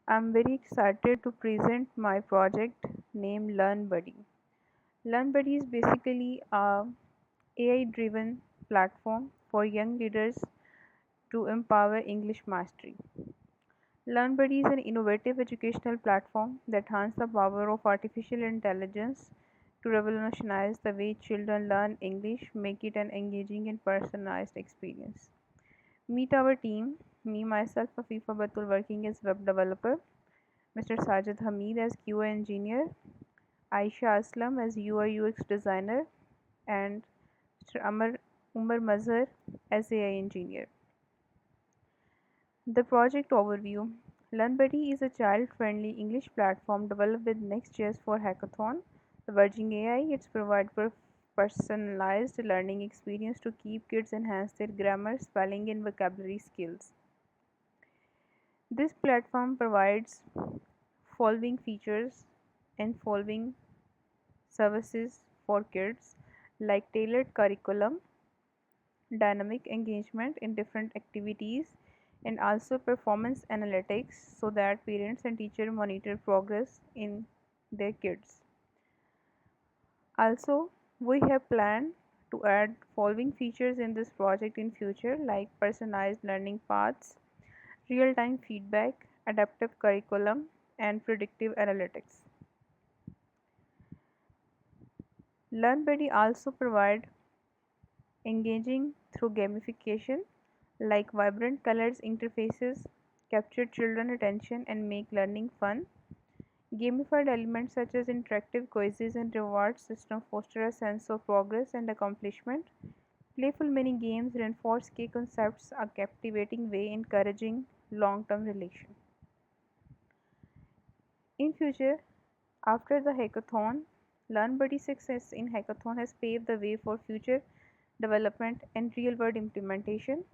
I'm very excited to present my project named LearnBuddy. LearnBuddy is basically a AI-driven platform for young leaders to empower English mastery. LearnBuddy is an innovative educational platform that harnesses the power of artificial intelligence to revolutionize the way children learn English, make it an engaging and personalized experience. Meet our team, me myself Afifa Batul working as web developer, Mr. Sajid Hamid as QA engineer, Aisha Aslam as UI UX designer, and Mr. Umar Mazhar as AI engineer. The project overview. LearnBuddy is a child-friendly English platform developed with Next.js for Hackathon. Leveraging AI, it's provide personalized learning experience to keep kids enhance their grammar, spelling, and vocabulary skills. This platform provides following features and following services for kids like tailored curriculum, dynamic engagement in different activities, and also performance analytics so that parents and teachers monitor progress in their kids. Also, we have planned to add following features in this project in future like personalized learning paths, real-time feedback, adaptive curriculum, and predictive analytics. LearnBuddy also provide engaging through gamification like vibrant colors interfaces capture children attention and make learning fun. Gamified elements such as interactive quizzes and reward system foster a sense of progress and accomplishment. Playful mini games reinforce key concepts a captivating way encouraging long-term relation. In future, after the hackathon, LearnBuddy's success in hackathon has paved the way for future development and real-world implementation.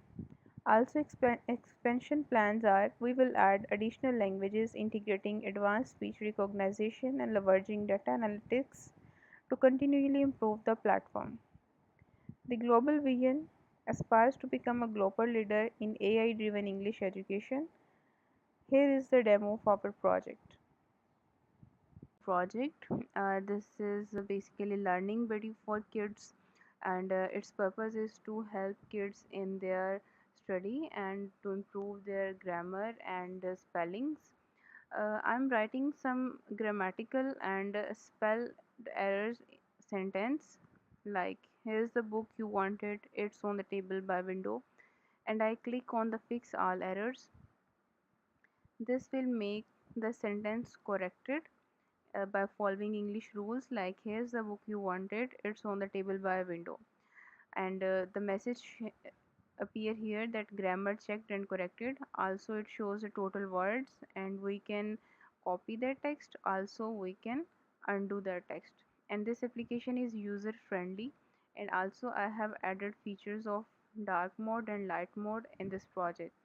Also, expansion plans are we will add additional languages integrating advanced speech recognition and leveraging data analytics to continually improve the platform. The global vision aspires to become a global leader in AI driven English education. Here is the demo of our project. This is basically learning buddy for kids, and its purpose is to help kids in their study and to improve their grammar and spellings. I'm writing some grammatical and spell errors sentence like here's the book you wanted, it's on the table by window, and I click on the fix all errors. This will make the sentence corrected by following English rules like here's the book you wanted, it's on the table by a window. And the message appear here that grammar checked and corrected. Also it shows the total words and we can copy that text. Also we can undo that text. And this application is user friendly. And also I have added features of dark mode and light mode in this project.